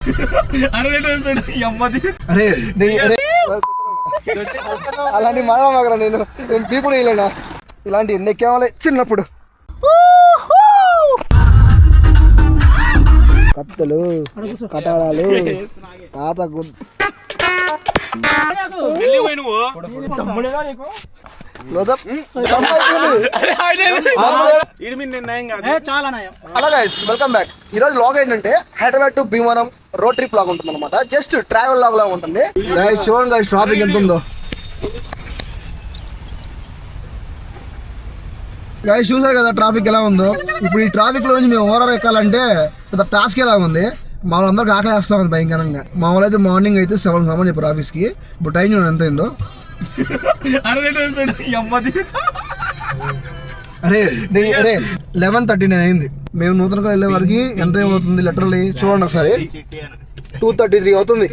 అరే అలాంటి మాడమగరా నేను పీపుడు వేయలేనా ఇలాంటి ఎన్ని ఎక్కేవాలి చిన్నప్పుడు కత్తులు కటారాలు తాత వెల్కమ్ బ్యాక్. ఈ రోజు లాగ్ ఏంటంటే Hyderabad to Bhimavaram road trip లాగా ఉంటుంది అనమాట. జస్ట్ ట్రావెల్ లాగ్ లాగా ఉంటుంది. చూడండి గైస్ ట్రాఫిక్ ఎంత ఉందో. గైస్ చూసారు కదా ట్రాఫిక్ ఎలా ఉందో. ఇప్పుడు ఈ ట్రాఫిక్ లో నుంచి మేము ఓవర్ ఎక్కాలంటే పెద్ద టాస్క్ ఎలా ఉంది. మామూలు అందరికి ఆకలి వేస్తా ఉంది భయంకరంగా. మామూలు అయితే మార్నింగ్ అయితే 7 రమ్మని చెప్పారు ఆఫీస్కి. ఇప్పుడు టైం చూడండి ఎంత అయిందో. అరే 11:39 అయింది. మేము నూతనగా వెళ్ళే వరకు ఎంత ఏమవుతుంది లిటరల్లీ చూడండి ఒకసారి. 2:33 అవుతుంది.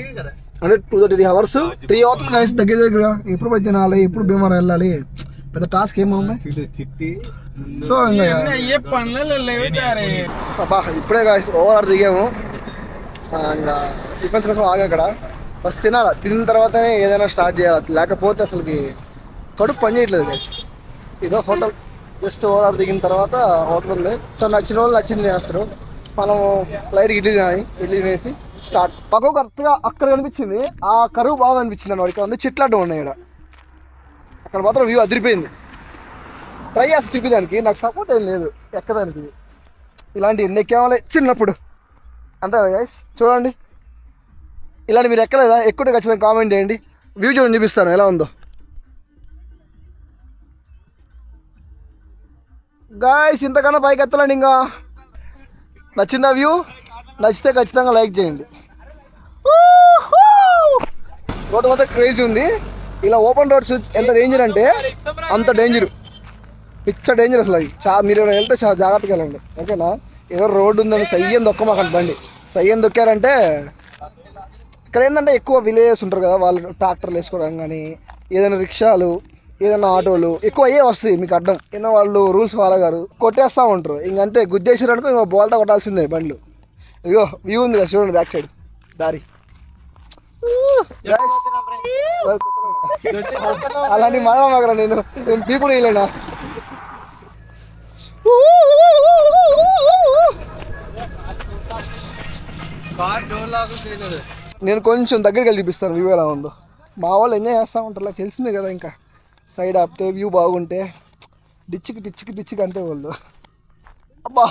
అంటే 2:33 అవర్స్ 3 అవుతుంది గైస్ దగ్గర దగ్గర. ఎప్పుడు పోయి తినాలి, ఎప్పుడు భీమవరం వెళ్ళాలి, పెద్ద టాస్క్ ఏమవుతుంది. సో ఇంకా ఇప్పుడే గాయస్ ఓవర్ దిగాము. ఇంకా డిఫెన్స్ కోసం ఆగా అక్కడ ఫస్ట్ తినాలి. తిన్న తర్వాతనే ఏదైనా స్టార్ట్ చేయాలి. లేకపోతే అసలుకి కడుపు పని చేయట్లేదు గైస్. ఇదో హోటల్ జస్ట్ ఓవర్ దిగిన తర్వాత హోటల్ ఉంది. సో నచ్చిన వాళ్ళు నచ్చింది చేస్తారు. మనం లైట్ ఇడ్లీ తినేసి స్టార్ట్. మాకు కరెక్ట్గా అక్కడ కనిపించింది. ఆ కరువు బాగా అనిపించింది అన్నమాట. ఇక్కడ ఉంది చెట్లు అడ్డం ఉన్నాయి. ఇక్కడ అక్కడ మాత్రం వ్యూ అదిరిపోయింది. ట్రై చేసి చూపించడానికి నాకు సపోర్ట్ ఏం లేదు ఎక్కదానికి. ఇలాంటి ఎన్ని ఎక్కేవాలి చిన్నప్పుడు అంతే కదా గైస్. చూడండి ఇలాంటి మీరు ఎక్కలేదా? ఎక్కువ ఖచ్చితంగా కామెంట్ చేయండి. వ్యూ చూడండి చూపిస్తాను ఎలా ఉందో. గాయస్ ఇంతకన్నా పైకి ఎత్తలేండి. ఇంకా నచ్చిందా వ్యూ? నచ్చితే ఖచ్చితంగా లైక్ చేయండి. రోడ్డు మొత్తం క్రేజీ ఉంది. ఇలా ఓపెన్ రోడ్స్ ఎంత డేంజర్ అంటే అంత డేంజర్. పిచ్చ డేంజర్ అసలు అది. మీరు వెళ్తే చాలా జాగ్రత్తగా వెళ్ళండి ఓకేనా. ఏదో రోడ్డు ఉందని సయ్యం దొక్కమాకండి బండి. సయ్యం దొక్కారంటే ఇక్కడ ఏంటంటే ఎక్కువ విలేజెస్ ఉంటారు కదా, వాళ్ళు ట్రాక్టర్లు వేసుకోవడం కానీ ఏదైనా రిక్షాలు ఏదైనా ఆటోలు ఎక్కువ అయ్యే వస్తాయి మీకు అడ్డం. ఏదో వాళ్ళు రూల్స్ ఫాలో గారు కొట్టేస్తూ ఉంటారు. ఇంకంతే గుద్దేసారనుకో ఇంకో బోల్తా కొట్టాల్సిందే బండ్లు. ఇదిగో వ్యూ ఉంది కదా చూడండి బ్యాక్ సైడ్ దారి. అలాంటి మాడమగరా నేను పీపుడు వేయలేనా. నేను కొంచెం దగ్గరికి వెళ్ళి చూపిస్తాను వ్యూ ఎలా ఉందో. మా వాళ్ళు ఎంజాయ్ చేస్తూ ఉంటారు తెలిసిందే కదా. ఇంకా సైడ్ ఆపితే వ్యూ బాగుంటే డిచ్చికి అంటే వాళ్ళు అబ్బా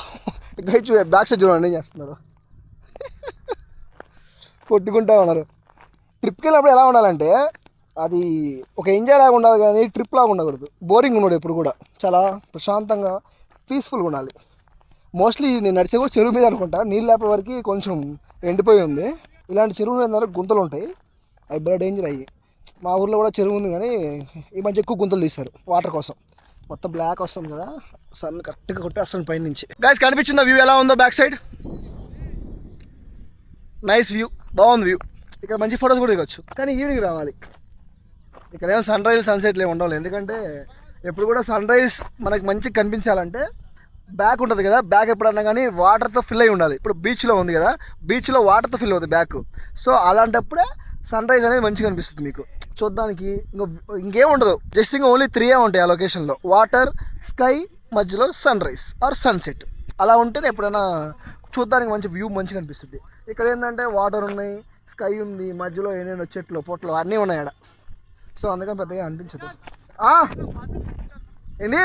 బ్యాక్ సైడ్ చూడండి ఏం చేస్తున్నారు. కొట్టుకుంటా ఉన్నారు. ట్రిప్కి వెళ్ళినప్పుడు ఎలా ఉండాలంటే అది ఒక ఎంజాయ్ లాగా ఉండాలి కానీ ట్రిప్ లాగా ఉండకూడదు. బోరింగ్ ఉండదు. ఎప్పుడు కూడా చాలా ప్రశాంతంగా పీస్ఫుల్గా ఉండాలి. మోస్ట్లీ నేను నడిచే కూడా చెరువు మీద అనుకుంటా. నీళ్ళు లేపే వరకు కొంచెం ఎండిపోయి ఉంది. ఇలాంటి చెరువులు ఏంటంటే గుంతలు ఉంటాయి. అవి బాగా డేంజర్ అయ్యి. మా ఊర్లో కూడా చెరువు ఉంది కానీ ఈ మధ్య ఎక్కువ గుంతలు తీశారు వాటర్ కోసం. మొత్తం బ్లాక్ వస్తుంది కదా, సన్ కరెక్ట్గా కొట్టేస్తుంది పైన నుంచి. గైస్ కనిపించిందా వ్యూ ఎలా ఉందో బ్యాక్ సైడ్? నైస్ వ్యూ, బాగుంది వ్యూ. ఇక్కడ మంచి ఫొటోస్ కూడా దిగొచ్చు కానీ ఈవినింగ్ రావాలి. ఇక్కడ ఏమో సన్ రైజ్ సన్సెట్లు ఏమి ఉండాలి. ఎందుకంటే ఎప్పుడు కూడా సన్ రైజ్ మనకి మంచిగా కనిపించాలంటే బ్యాక్ ఉంటుంది కదా. బ్యాక్ ఎప్పుడన్నా కానీ వాటర్తో ఫిల్ అయి ఉండాలి. ఇప్పుడు బీచ్లో ఉంది కదా, బీచ్లో వాటర్తో ఫిల్ అవుతుంది బ్యాక్. సో అలాంటప్పుడే సన్ రైజ్ అనేది మంచిగా అనిపిస్తుంది మీకు చూడడానికి. ఇంకేం ఉండదు, జస్ట్ ఇంకా ఓన్లీ 3 ఉంటాయి ఆ లొకేషన్లో. వాటర్, స్కై, మధ్యలో సన్ రైజ్ ఆర్ సన్సెట్. అలా ఉంటేనే ఎప్పుడైనా చూడడానికి మంచి వ్యూ మంచిగా అనిపిస్తుంది. ఇక్కడ ఏంటంటే వాటర్ ఉన్నాయి, స్కై ఉంది, మధ్యలో ఏమైనా చెట్లు పొట్లు అన్నీ ఉన్నాయి ఆడ. సో అందుకని పెద్దగా అనిపించదు. ఏంటి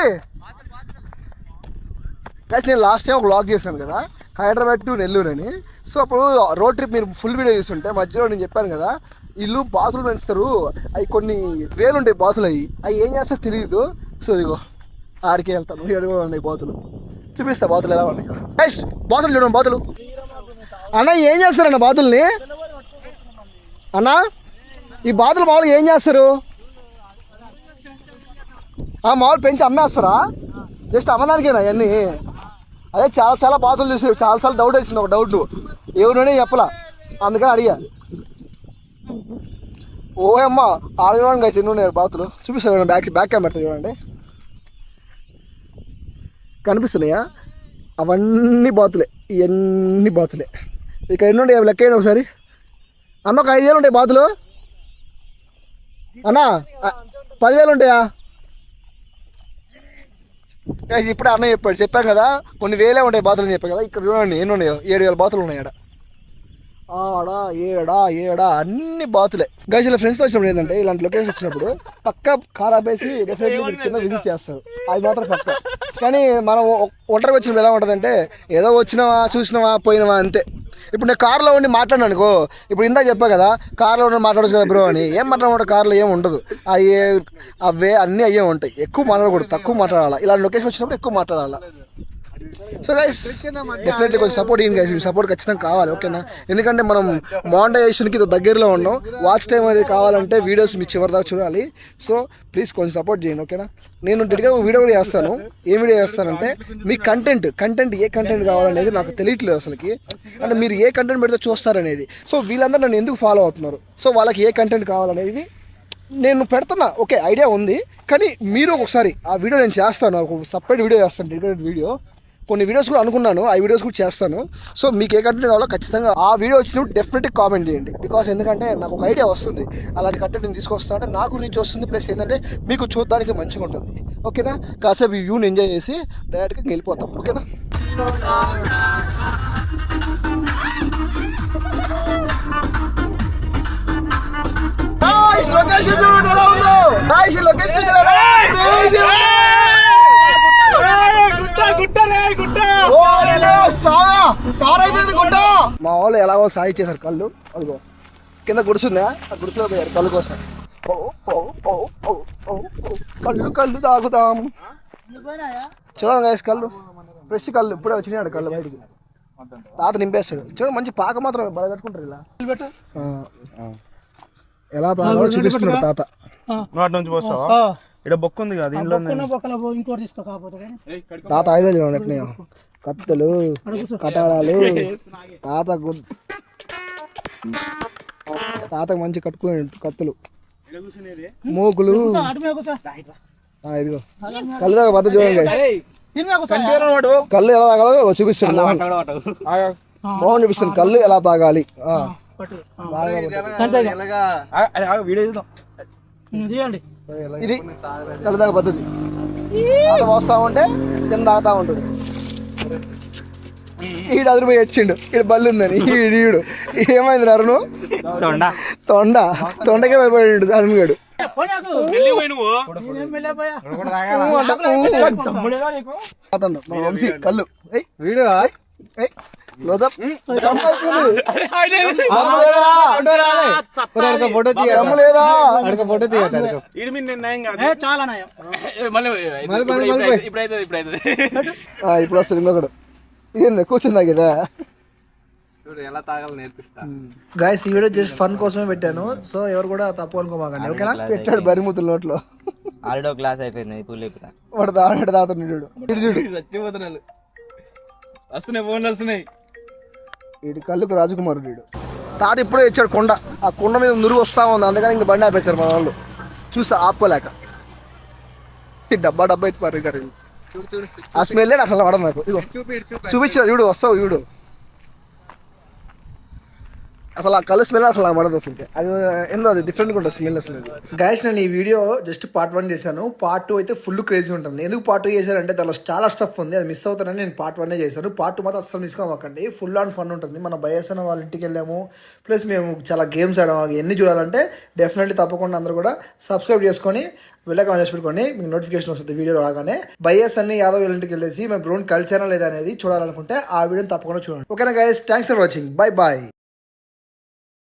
ప్లస్ నేను లాస్ట్ టైం ఒక వ్లాగ్ చేశాను కదా హైదరాబాద్ టు నెల్లూరు అని. సో అప్పుడు రోడ్ ట్రిప్ మీరు ఫుల్ వీడియో చూస్తుంటే మధ్యలో నేను చెప్పాను కదా ఇల్లు బాతులు పెంచుతారు. అవి కొన్ని వేలు ఉంటాయి బాతులు. అవి ఏం చేస్తారో తెలియదు. సో ఇదిగో ఆడికి వెళ్తాను. ఏడు కూడా ఉన్నాయి బాతులు. చూపిస్తా బాతులు ఎలా ఉన్నాయి. బాతులు చూడండి బాతులు. అన్న ఏం చేస్తారన్న బాతుల్ని? అన్న ఈ బాతులు మామూలుగా ఏం చేస్తారు? మామూలు పెంచి అమ్మేస్తారా? జస్ట్ అమ్మదానికేనా అవన్నీ? అదే చాలా బాతులు చూసి చాలాసార్లు డౌట్ వేసింది. ఒక డౌట్ ఎవరినే చెప్పలా, అందుకని అడిగా. ఓ అమ్మ ఆడవాడిని కలిసి ఎన్ని ఉన్నాయి బాతులు. చూపిస్తాను బ్యాక్ కెమెరా చూడండి. కనిపిస్తున్నాయా? అవన్నీ బాతులే, ఇవన్నీ బాతులే. ఇక్కడ ఎన్ని ఉంటాయి లెక్కేయండి ఒకసారి. అన్న ఒక 5,000 ఉంటాయి బాతులు అన్నా, 10,000 ఉంటాయా? ఇప్పుడే అన్న చెప్పాం కదా కొన్ని వేలే ఉంటాయి బాతులు అని చెప్పాం కదా. ఇక్కడ చూడండి ఎన్ని ఉన్నాయో, 7,000 బాతులు ఉన్నాయి ఏడా అన్ని బాతులే. గైస్ ఇలా ఫ్రెండ్స్ వచ్చినప్పుడు ఏంటంటే ఇలాంటి లొకేషన్ వచ్చినప్పుడు పక్క కార్ ఆపేసి డెఫినెట్లీ కింద విజిట్ చేస్తారు, అది మాత్రం పక్క. కానీ మనం ఒంటరికి వచ్చినప్పుడు ఎలా ఉంటుందంటే ఏదో వచ్చినావా చూసినావా పోయినావా అంతే. ఇప్పుడు నేను కార్లో ఉండి మాట్లాడినా అనుకో, ఇప్పుడు ఇందాక చెప్పా కదా కార్లో ఉండి మాట్లాడచ్చు కదా బ్రో అని, ఏం మాట్లాడమంటే కార్లో ఏం ఉండదు, అవే అన్నీ అయ్యే ఉంటాయి. ఎక్కువ మాట్లాడకూడదు, తక్కువ మాట్లాడాలి. ఇలాంటి లొకేషన్ వచ్చినప్పుడు ఎక్కువ మాట్లాడాలి. సో గైస్ డెఫినెట్లీ కొంచెం సపోర్ట్ ఇవ్వండి గైస్, సపోర్ట్ ఖచ్చితంగా కావాలి ఓకేనా. ఎందుకంటే మనం మానిటైజేషన్కి దగ్గరలో ఉన్నాం, వాచ్ టైం అనేది కావాలంటే వీడియోస్ మీ చివరి దాకా చూడాలి. సో ప్లీజ్ కొంచెం సపోర్ట్ చేయండి ఓకేనా. నేను డెడికేట్ వీడియో కూడా చేస్తాను. ఏం వీడియో చేస్తానంటే మీ కంటెంట్ ఏ కంటెంట్ కావాలనేది నాకు తెలియట్లేదు అసలుకి, అంటే మీరు ఏ కంటెంట్ పెడితే చూస్తారనేది. సో వీళ్ళందరూ నన్ను ఎందుకు ఫాలో అవుతున్నారు, సో వాళ్ళకి ఏ కంటెంట్ కావాలనేది నేను పెడుతున్నా. ఓకే ఐడియా ఉంది, కానీ మీరు ఒకసారి ఆ వీడియో నేను చేస్తాను, ఒక సపరేట్ వీడియో చేస్తాను, డెడికేటెడ్ వీడియో. కొన్ని వీడియోస్ కూడా అనుకున్నాను, ఆ వీడియోస్ కూడా చేస్తాను. సో మీకు ఏ కంటెంట్ కావాలో ఖచ్చితంగా ఆ వీడియో వచ్చినప్పుడు డెఫినెట్గా కామెంట్ చేయండి. బికాస్ ఎందుకంటే నాకు ఒక ఐడియా వస్తుంది, అలాంటి కంటెంట్ నేను తీసుకొస్తాను అంటే నాకు రీచ్ వస్తుంది, ప్లస్ ఏంటంటే మీకు చూడడానికి మంచిగా ఉంటుంది ఓకేనా. కాసేపు వ్యూని ఎంజాయ్ చేసి డైరెక్ట్గా వెళ్ళిపోతాం ఓకేనా. మా వాళ్ళు ఎలాగో సాయి చేశారు కళ్ళు, అదిగో కింద గుడిసుందా, ఆ గుడిసులో పోయారు కళ్ళు కోసం. కళ్ళు తాగుతాం చూడండి గైస్, కళ్ళు ఫ్రెష్ కళ్ళు ఇప్పుడే వచ్చినాడు కళ్ళు బయటికి. తాత నింపేస్తాడు చూడండి, మంచి పాక మాత్రం బాగా కట్టుకుంటారు ఇలా. ఎలా తాగాలో చూపిస్తున్నాడు తాత. ఇక్కడ బొక్క ఉంది కదా తాత ఆయుధాలు చూడండి ఎట్లా, కత్తులు కటారాలు. తాతకు మంచి కట్టుకునే కత్తులు, మూకులు. ఇదిగో కళ్ళు దాకా బద్ద చూడండి, కళ్ళు ఎలా తాగాలో చూపిస్తాడు మోహన్ చూపిస్తాను కళ్ళు ఎలా తాగాలి. ఇది కళ్ళు తాగే పద్ధతి. వస్తా ఉంటే కింద తాగుతా ఉంటాడు. ఈడు అదిరిపోయి వచ్చిండు, ఈడు బల్లి ఉందని ఈడు ఏమైంది అరుణు తొండకే భయపడి అరుణుగాడు. మన వంశీ కళ్ళు వీడు ఇప్పుడు వస్తుంది ఇంకొకడు. ఇది కూర్చుందా కదా ఎలా తాగాలి నేర్పిస్తా. గైస్ ఈ వీడియో జస్ట్ ఫన్ కోసమే పెట్టాను, సో ఎవరు కూడా తప్పు అనుకోమాకండి ఓకేనా. పెట్టాడు బరిమూతుల నోట్లో ఆల్రెడీ గ్లాస్ అయిపోయింది, వాడు తాగుతున్నాడు. చచ్చిపోతున్నాడు, వస్తున్నాయి ఫోన్లు వస్తున్నాయి. వీడి కళ్ళుకు రాజకుమారుడు వీడు. తాత ఇప్పుడే ఇచ్చాడు కొండ, ఆ కొండ మీద నురుగు వస్తా ఉంది, అందుకని ఇంక బండి ఆపేశారు మన వాళ్ళు చూసి ఆపుకోలేక. ఈ డబ్బా అయితే పరిగారు ఆ స్మెల్ అసలు పడదు నాకు. ఇదిగో చూపించాడు చూడు, వస్తావు చూడు. అసలు ఆ కళ్ళు స్మెల్ అసలు నాకు పడదు అసలు, అది ఏందో అది డిఫరెంట్గా ఉంటుంది స్మెల్ అసలు. గైస్ నేను ఈ వీడియో జస్ట్ పార్ట్ 1 చేశాను, పార్ట్ 2 అయితే ఫుల్ క్రేజీ ఉంటుంది. ఎందుకు పార్ట్ 2 చేశానంటే దానిలో చాలా స్టఫ్ ఉంది, అది మిస్ అవుతానని నేను పార్ట్ 1 చేశాను. పార్ట్ 2 మాత్రం అసలు మిస్ కావకండి, ఫుల్ ఆన్ ఫన్ ఉంటుంది. మన బయసన వాళ్ళ ఇంటికి వెళ్ళాము, ప్లస్ మేము చాలా గేమ్స్ ఆడాము. ఎన్ని చూడాలంటే డెఫినెట్లీ తప్పకుండా అందరూ కూడా సబ్స్క్రైబ్ చేసుకొని వెళ్ళక చేసి పెట్టుకోండి, మీకు నోటిఫికేషన్ వస్తుంది వీడియో రాగానే. బైఎస్ అన్ని యాదవ్ ఇంటికి వెళ్ళేసి మేము బ్రోన్ కలిసారా లేదా అనేది చూడాలనుకుంటే ఆ వీడియోని తప్పకుండా చూడండి ఓకేనా guys. Thanks for watching, bye bye.